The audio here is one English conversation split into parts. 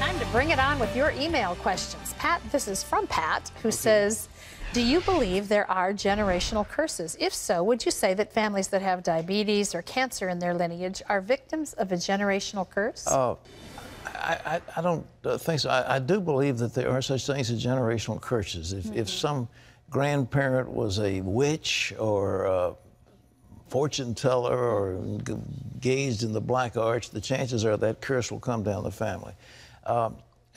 Time to bring it on with your email questions. Pat, this is from Pat, who says, do you believe there are generational curses? If so, would you say that families that have diabetes or cancer in their lineage are victims of a generational curse? I don't think so. I do believe that there are such things as generational curses. If some grandparent was a witch or a fortune teller or gazed in the black arts, the chances are that curse will come down the family.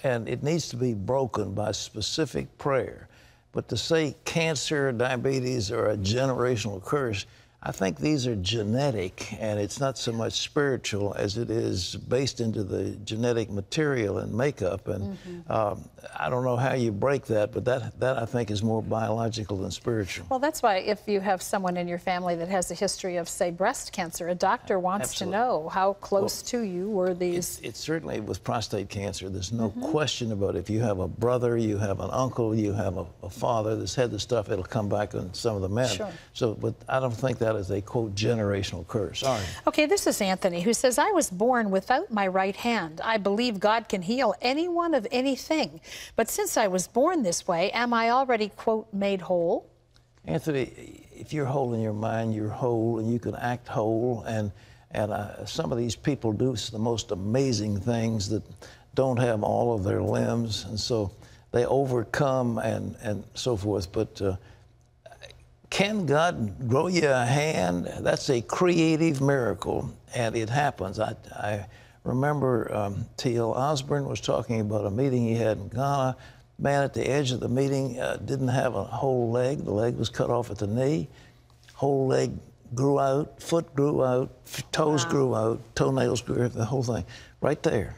And it needs to be broken by specific prayer. But to say cancer, diabetes, or a generational curse, I think these are genetic, and it's not so much spiritual as it is based into the genetic material and makeup. And I don't know how you break that, but that I think is more biological than spiritual. Well, that's why if you have someone in your family that has a history of, say, breast cancer, a doctor wants to know how close to you were these. It's certainly with prostate cancer, there's no question about it. If you have a brother, you have an uncle, you have a father that's had the stuff, it'll come back on some of the men. Sure. So, but I don't think that is a, quote, generational curse. Sorry. Okay, this is Anthony, who says, I was born without my right hand. I believe God can heal anyone of anything. But since I was born this way, am I already, quote, made whole? Anthony, if you're whole in your mind, you're whole, and you can act whole. And some of these people do the most amazing things that don't have all of their limbs. And so they overcome and so forth. But can God grow you a hand? That's a creative miracle, and it happens. I remember T.L. Osborne was talking about a meeting he had in Ghana. Man at the edge of the meeting didn't have a whole leg. The leg was cut off at the knee. Whole leg grew out, foot grew out, toes grew out, toenails grew out, the whole thing, right there,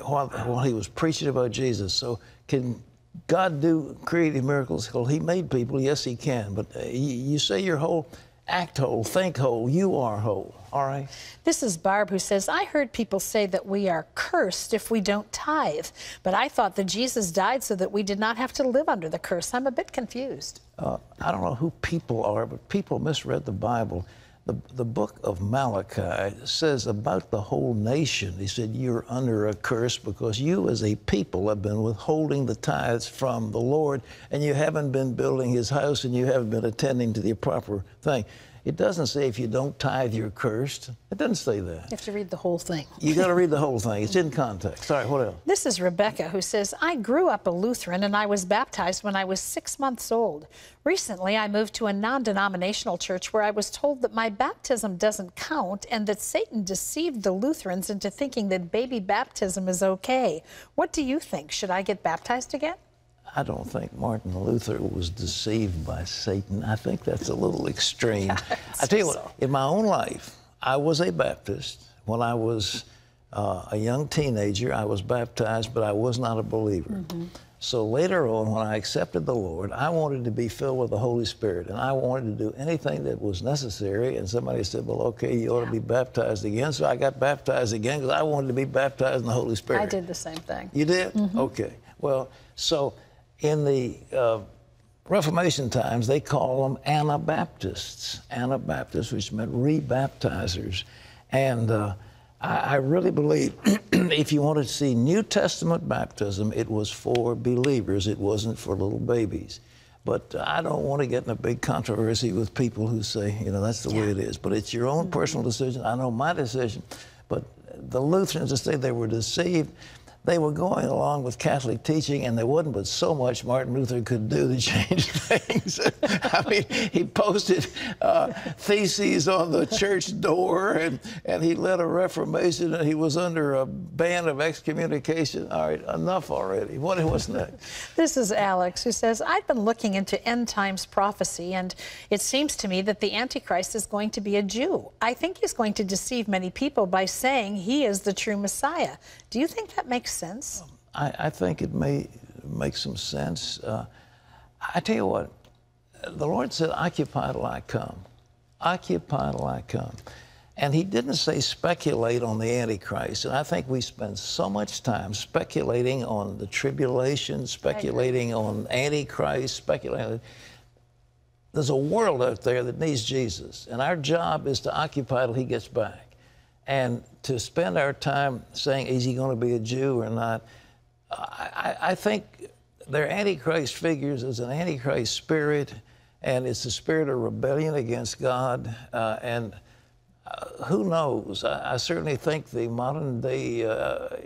while he was preaching about Jesus. So can God do creative miracles? Well, he made people. Yes, he can. But you say you're whole, act whole, think whole. You are whole. All right? This is Barb, who says, I heard people say that we are cursed if we don't tithe. But I thought that Jesus died so that we did not have to live under the curse. I'm a bit confused. I don't know who people are, but people misread the Bible. The book of Malachi says about the whole nation, he said, you're under a curse because you as a people have been withholding the tithes from the Lord, and you haven't been building his house, and you haven't been attending to the proper thing. It doesn't say if you don't tithe, you're cursed. It doesn't say that. You have to read the whole thing. You got to read the whole thing. It's in context. All right, what else? This is Rebecca, who says, I grew up a Lutheran and I was baptized when I was 6 months old. Recently, I moved to a non-denominational church where I was told that my baptism doesn't count and that Satan deceived the Lutherans into thinking that baby baptism is okay. What do you think? Should I get baptized again? I don't think Martin Luther was deceived by Satan. I think that's a little extreme. I tell you what, in my own life, I was a Baptist. When I was a young teenager, I was baptized, but I was not a believer. So later on, when I accepted the Lord, I wanted to be filled with the Holy Spirit, and I wanted to do anything that was necessary. And somebody said, well, okay, you ought to be baptized again. So I got baptized again because I wanted to be baptized in the Holy Spirit. I did the same thing. You did? Okay. Well, so in the Reformation times, they call them Anabaptists. Anabaptists, which meant rebaptizers. And I really believe if you wanted to see New Testament baptism, it was for believers. It wasn't for little babies. But I don't want to get in a big controversy with people who say, you know, that's the way it is. But it's your own personal decision. I know my decision. But the Lutherans, to say they were deceived, they were going along with Catholic teaching, and there wasn't but so much Martin Luther could do to change things. I mean, he posted theses on the church door, and he led a Reformation, and he was under a ban of excommunication. All right, enough already. What's next? This is Alex, who says, I've been looking into end times prophecy, and it seems to me that the Antichrist is going to be a Jew. I think he's going to deceive many people by saying he is the true Messiah. Do you think that makes sense? I think it may make some sense. I tell you what, the Lord said, occupy till I come. Occupy till I come. And he didn't say speculate on the Antichrist. And I think we spend so much time speculating on the tribulation, speculating on Antichrist, speculating. There's a world out there that needs Jesus. And our job is to occupy till he gets back. And to spend our time saying, is he going to be a Jew or not? I think they're Antichrist figures. It's an Antichrist spirit, and it's a spirit of rebellion against God. Who knows? I certainly think the modern day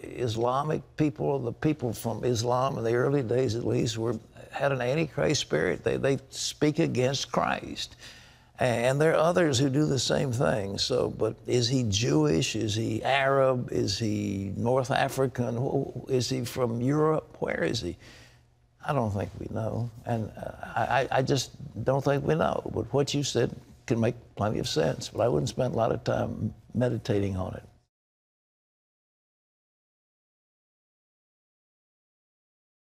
Islamic people, the people from Islam in the early days at least, had an Antichrist spirit. They speak against Christ. And there are others who do the same thing. So, but is he Jewish? Is he Arab? Is he North African? Is he from Europe? Where is he? I don't think we know. And I just don't think we know. But what you said can make plenty of sense. But I wouldn't spend a lot of time meditating on it.